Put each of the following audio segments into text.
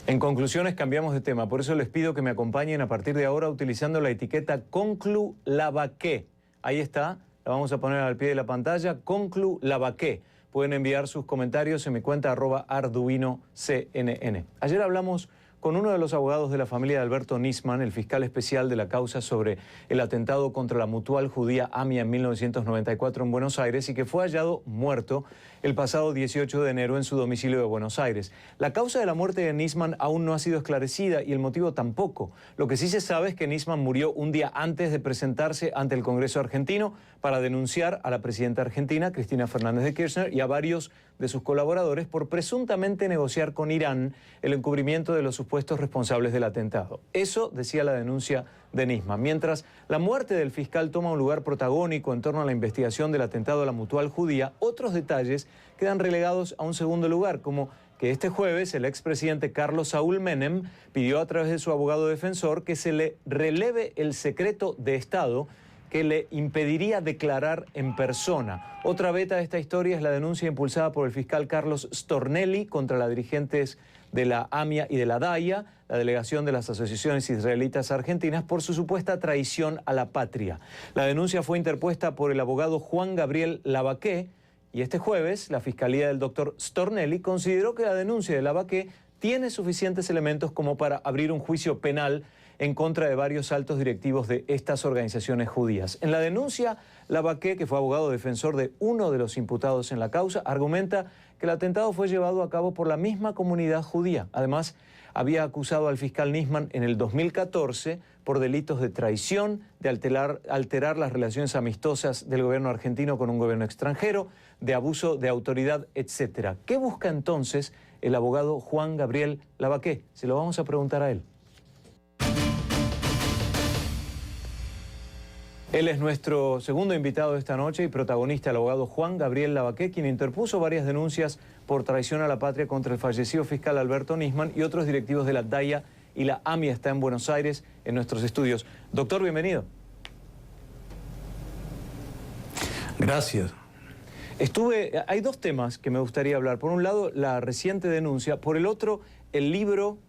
En conclusiones, cambiamos de tema. Por eso les pido que me acompañen a partir de ahora utilizando la etiqueta Conclu Lavaqué. Ahí está, la vamos a poner al pie de la pantalla, Conclu Lavaqué. Pueden enviar sus comentarios en mi cuenta @arduinocnn. Ayer hablamos con uno de los abogados de la familia de Alberto Nisman, el fiscal especial de la causa sobre el atentado contra la Mutual Judía AMIA en 1994 en Buenos Aires y que fue hallado muerto el pasado 18 de enero en su domicilio de Buenos Aires. La causa de la muerte de Nisman aún no ha sido esclarecida y el motivo tampoco. Lo que sí se sabe es que Nisman murió un día antes de presentarse ante el Congreso argentino para denunciar a la presidenta argentina, Cristina Fernández de Kirchner, y a varios de sus colaboradores por presuntamente negociar con Irán el encubrimiento de los supuestos responsables del atentado. Eso decía la denuncia de Nisman. Mientras la muerte del fiscal toma un lugar protagónico en torno a la investigación del atentado a la Mutual Judía, otros detalles quedan relegados a un segundo lugar, como que este jueves el expresidente Carlos Saúl Menem pidió a través de su abogado defensor que se le releve el secreto de Estado que le impediría declarar en persona. Otra beta de esta historia es la denuncia impulsada por el fiscal Carlos Stornelli contra las dirigentes de la AMIA y de la DAIA, la delegación de las asociaciones israelitas argentinas, por su supuesta traición a la patria. La denuncia fue interpuesta por el abogado Juan Gabriel Lavaqué y este jueves la fiscalía del doctor Stornelli consideró que la denuncia de Lavaqué tiene suficientes elementos como para abrir un juicio penal en contra de varios altos directivos de estas organizaciones judías. En la denuncia, Lavaqué, que fue abogado defensor de uno de los imputados en la causa, argumenta que el atentado fue llevado a cabo por la misma comunidad judía. Además, había acusado al fiscal Nisman en el 2014 por delitos de traición, de alterar las relaciones amistosas del gobierno argentino con un gobierno extranjero, de abuso de autoridad, etc. ¿Qué busca entonces el abogado Juan Gabriel Lavaqué? Se lo vamos a preguntar a él. Él es nuestro segundo invitado de esta noche y protagonista, el abogado Juan Gabriel Lavaqué, quien interpuso varias denuncias por traición a la patria contra el fallecido fiscal Alberto Nisman y otros directivos de la DAIA y la AMIA. Está en Buenos Aires, en nuestros estudios. Doctor, bienvenido. Gracias. Hay dos temas que me gustaría hablar. Por un lado, la reciente denuncia. Por el otro, el libro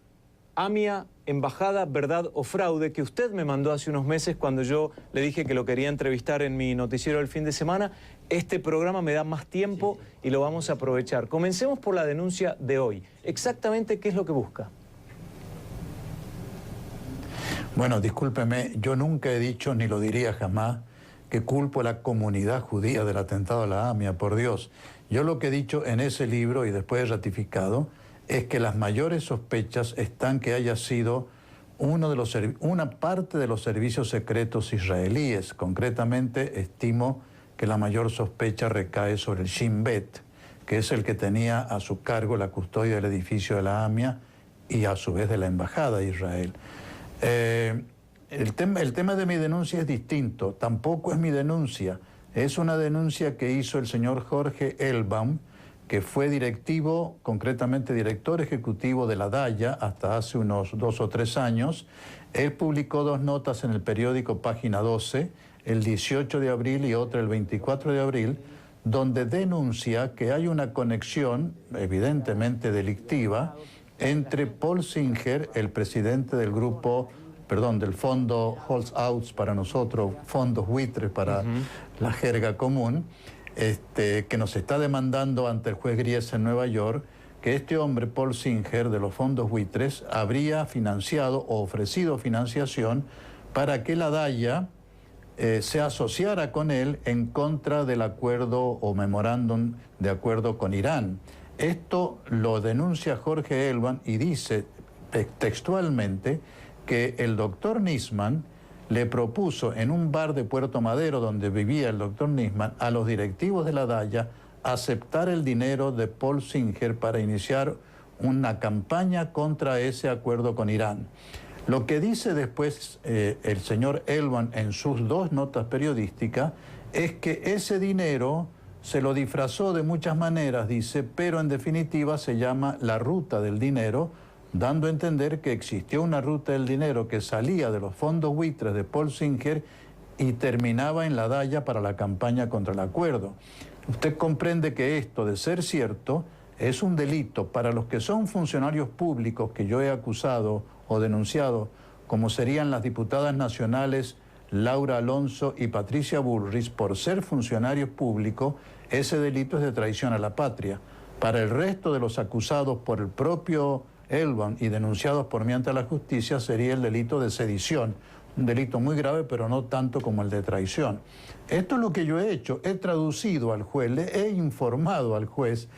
AMIA, Embajada, Verdad o Fraude, que usted me mandó hace unos meses cuando yo le dije que lo quería entrevistar en mi noticiero del fin de semana. Este programa me da más tiempo y lo vamos a aprovechar. Comencemos por la denuncia de hoy. Exactamente, ¿qué es lo que busca? Bueno, discúlpeme, yo nunca he dicho, ni lo diría jamás, que culpo a la comunidad judía del atentado a la AMIA, por Dios. Yo lo que he dicho en ese libro, y después he ratificado, es que las mayores sospechas están que haya sido una parte de los servicios secretos israelíes. Concretamente, estimo que la mayor sospecha recae sobre el Shin Bet, que es el que tenía a su cargo la custodia del edificio de la AMIA y a su vez de la Embajada de Israel. El tema de mi denuncia es distinto. Tampoco es mi denuncia. Es una denuncia que hizo el señor Jorge Elbaum, que fue directivo, concretamente director ejecutivo de la DAIA hasta hace unos 2 o 3 años. Él publicó 2 notas en el periódico Página 12, el 18 de abril y otra el 24 de abril, donde denuncia que hay una conexión, evidentemente delictiva, entre Paul Singer, el presidente del del fondo Holzhaus para nosotros, fondos buitres para la jerga común, que nos está demandando ante el juez Gries en Nueva York, que este hombre, Paul Singer, de los fondos buitres, habría financiado o ofrecido financiación para que la DAIA se asociara con él en contra del acuerdo o memorándum de acuerdo con Irán. Esto lo denuncia Jorge Elbaum y dice textualmente que el doctor Nisman le propuso en un bar de Puerto Madero donde vivía el doctor Nisman a los directivos de la DAIA aceptar el dinero de Paul Singer para iniciar una campaña contra ese acuerdo con Irán. Lo que dice después el señor Elbaum en sus 2 notas periodísticas es que ese dinero se lo disfrazó de muchas maneras, dice, pero en definitiva se llama la ruta del dinero, dando a entender que existió una ruta del dinero que salía de los fondos buitres de Paul Singer y terminaba en la DAIA para la campaña contra el acuerdo. Usted comprende que esto, de ser cierto, es un delito para los que son funcionarios públicos que yo he acusado o denunciado, como serían las diputadas nacionales Laura Alonso y Patricia Bullrich, por ser funcionarios públicos, ese delito es de traición a la patria. Para el resto de los acusados por el propio Elwam y denunciados por mí ante la justicia sería el delito de sedición, un delito muy grave, pero no tanto como el de traición. Esto es lo que yo he hecho, he traducido al juez, le he informado al juez,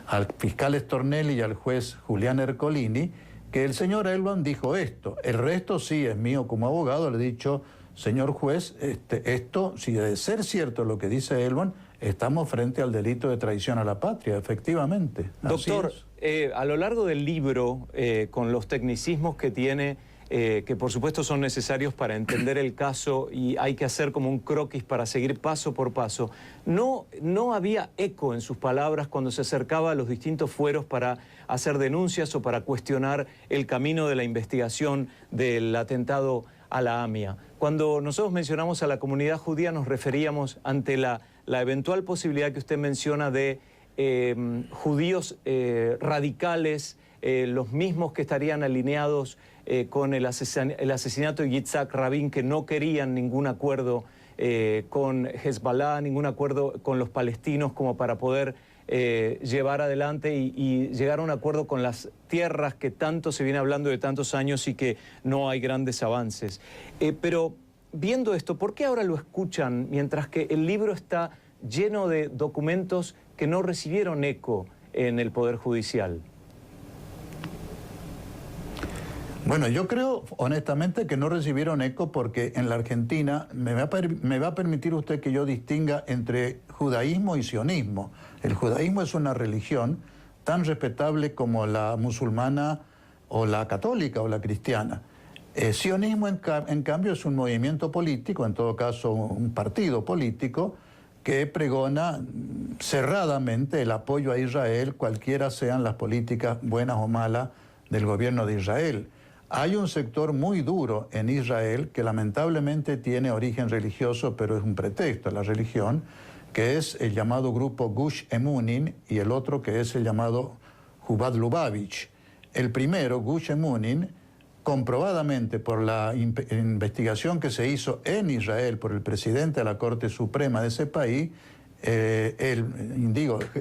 al fiscal Stornelli y al juez Julián Ercolini, que el señor Elwam dijo esto. El resto sí es mío como abogado, le he dicho, señor juez, esto, si debe ser cierto lo que dice Elwam, estamos frente al delito de traición a la patria, efectivamente. Doctor, a lo largo del libro, con los tecnicismos que tiene, que por supuesto son necesarios para entender el caso y hay que hacer como un croquis para seguir paso por paso, no había eco en sus palabras cuando se acercaba a los distintos fueros para hacer denuncias o para cuestionar el camino de la investigación del atentado a la AMIA. Cuando nosotros mencionamos a la comunidad judía nos referíamos ante la eventual posibilidad que usted menciona de judíos radicales, los mismos que estarían alineados con el asesinato de Yitzhak Rabin, que no querían ningún acuerdo con Hezbollah, ningún acuerdo con los palestinos como para poder llevar adelante y llegar a un acuerdo con las tierras que tanto se viene hablando de tantos años y que no hay grandes avances. Pero viendo esto, ¿por qué ahora lo escuchan mientras que el libro está lleno de documentos que no recibieron eco en el Poder Judicial? Bueno, yo creo honestamente que no recibieron eco porque en la Argentina me va a permitir usted que yo distinga entre judaísmo y sionismo. El judaísmo es una religión tan respetable como la musulmana o la católica o la cristiana. Sionismo, en cambio, es un movimiento político, en todo caso un partido político, que pregona cerradamente el apoyo a Israel, cualquiera sean las políticas buenas o malas del gobierno de Israel. Hay un sector muy duro en Israel que lamentablemente tiene origen religioso, pero es un pretexto a la religión, que es el llamado grupo Gush Emunin y el otro que es el llamado Jubad Lubavitch. El primero, Gush Emunin, comprobadamente por la investigación que se hizo en Israel por el presidente de la Corte Suprema de ese país,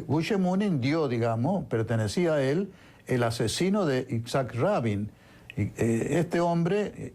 Gush Emunin dio, digamos, pertenecía a él, el asesino de Yitzhak Rabin. Este hombre,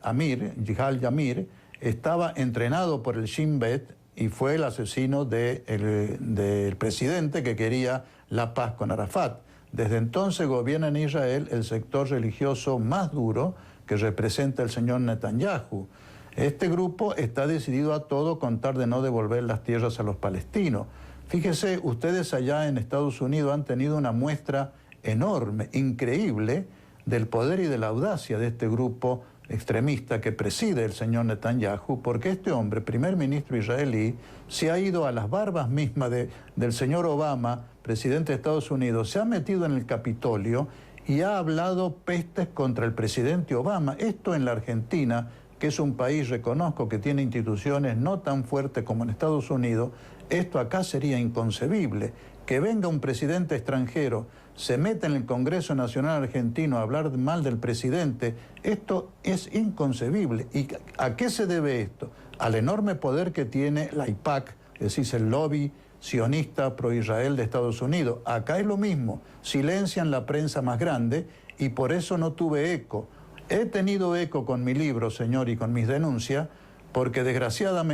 Yigal Yamir, estaba entrenado por el Shin Bet y fue el asesino del presidente que quería la paz con Arafat. Desde entonces gobierna en Israel el sector religioso más duro que representa el señor Netanyahu. Este grupo está decidido a todo con tal de no devolver las tierras a los palestinos. Fíjese, ustedes allá en Estados Unidos han tenido una muestra enorme, increíble, del poder y de la audacia de este grupo extremista que preside el señor Netanyahu, porque este hombre, primer ministro israelí, se ha ido a las barbas mismas del señor Obama, presidente de Estados Unidos, se ha metido en el Capitolio y ha hablado pestes contra el presidente Obama. Esto en la Argentina, que es un país, reconozco, que tiene instituciones no tan fuertes como en Estados Unidos, esto acá sería inconcebible. Que venga un presidente extranjero, se meta en el Congreso Nacional Argentino a hablar mal del presidente, esto es inconcebible. ¿Y a qué se debe esto? Al enorme poder que tiene la AIPAC, es decir, el lobby sionista pro-Israel de Estados Unidos. Acá es lo mismo, silencian la prensa más grande y por eso no tuve eco. He tenido eco con mi libro, señor, y con mis denuncias, porque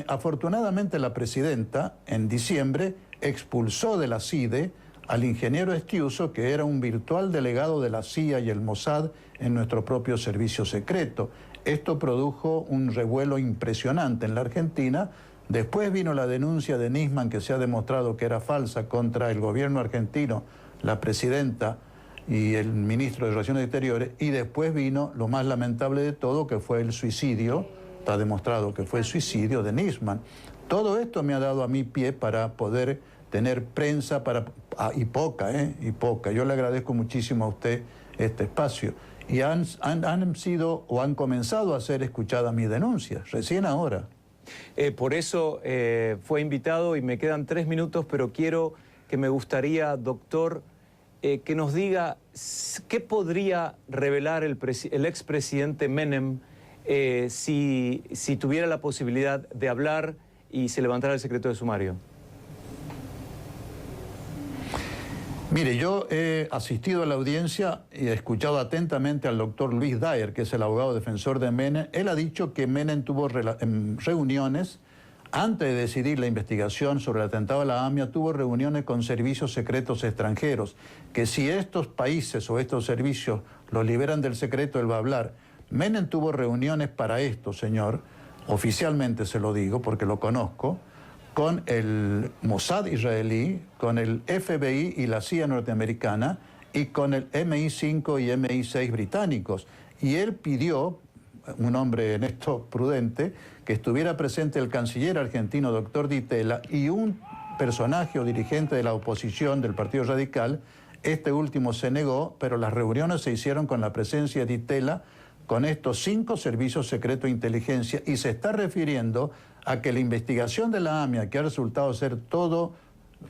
afortunadamente la presidenta en diciembre expulsó de la CIDE al ingeniero Estiuso, que era un virtual delegado de la CIA y el Mossad en nuestro propio servicio secreto. Esto produjo un revuelo impresionante en la Argentina. Después vino la denuncia de Nisman, que se ha demostrado que era falsa, contra el gobierno argentino, la presidenta y el ministro de Relaciones Exteriores, y después vino lo más lamentable de todo, que fue el suicidio, está demostrado que fue el suicidio de Nisman. Todo esto me ha dado a mí pie para poder tener prensa y poca. Yo le agradezco muchísimo a usted este espacio. Y han sido o han comenzado a ser escuchadas mis denuncias, recién ahora. Por eso fue invitado y me quedan 3 minutos, pero me gustaría, doctor, que nos diga qué podría revelar el expresidente Menem si tuviera la posibilidad de hablar y se levantara el secreto de sumario. Mire, yo he asistido a la audiencia y he escuchado atentamente al doctor Luis Daer, que es el abogado defensor de Menem. Él ha dicho que Menem tuvo reuniones, antes de decidir la investigación sobre el atentado a la AMIA, tuvo reuniones con servicios secretos extranjeros, que si estos países o estos servicios los liberan del secreto, él va a hablar. Menem tuvo reuniones para esto, señor, oficialmente se lo digo porque lo conozco, con el Mossad israelí, con el FBI y la CIA norteamericana y con el MI5 y MI6 británicos. Y él pidió, un hombre en esto prudente, que estuviera presente el canciller argentino, doctor Di Tella, y un personaje o dirigente de la oposición del Partido Radical. Este último se negó, pero las reuniones se hicieron con la presencia de Di Tella, con estos 5 servicios secretos de inteligencia, y se está refiriendo a que la investigación de la AMIA, que ha resultado ser todo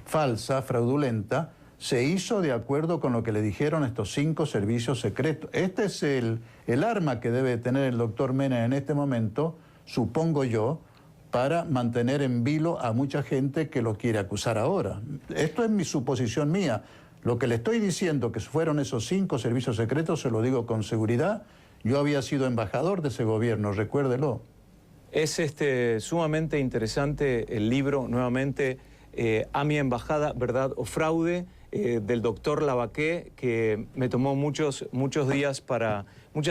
falsa, fraudulenta, se hizo de acuerdo con lo que le dijeron estos 5 servicios secretos. Este es el arma que debe tener el doctor Menem en este momento, supongo yo, para mantener en vilo a mucha gente que lo quiere acusar ahora. Esto es mi suposición mía. Lo que le estoy diciendo que fueron esos 5 servicios secretos, se lo digo con seguridad. Yo había sido embajador de ese gobierno, recuérdelo. Es sumamente interesante el libro, nuevamente, AMIA Embajada, Verdad o Fraude, del doctor Lavaqué, que me tomó muchas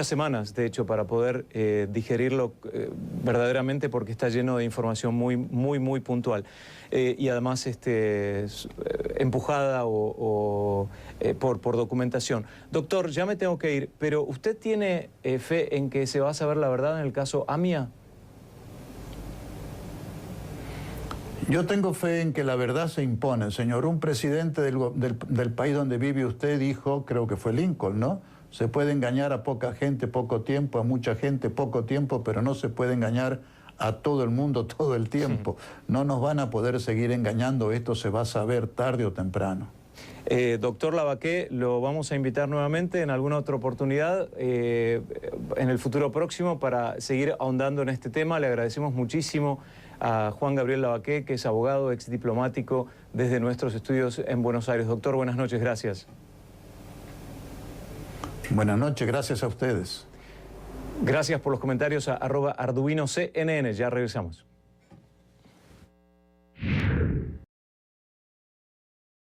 semanas, de hecho, para poder digerirlo verdaderamente, porque está lleno de información muy puntual. Y además empujada por documentación. Doctor, ya me tengo que ir, pero ¿usted tiene fe en que se va a saber la verdad en el caso AMIA? Yo tengo fe en que la verdad se impone, señor. Un presidente del país donde vive usted dijo, creo que fue Lincoln, ¿no? Se puede engañar a poca gente poco tiempo, a mucha gente poco tiempo, pero no se puede engañar a todo el mundo todo el tiempo. No nos van a poder seguir engañando, esto se va a saber tarde o temprano. Doctor Lavaqué, lo vamos a invitar nuevamente en alguna otra oportunidad en el futuro próximo para seguir ahondando en este tema. Le agradecemos muchísimo a Juan Gabriel Lavaqué, que es abogado, exdiplomático desde nuestros estudios en Buenos Aires. Doctor, buenas noches, gracias. Buenas noches, gracias a ustedes. Gracias por los comentarios a @ArduinoCNN, ya regresamos.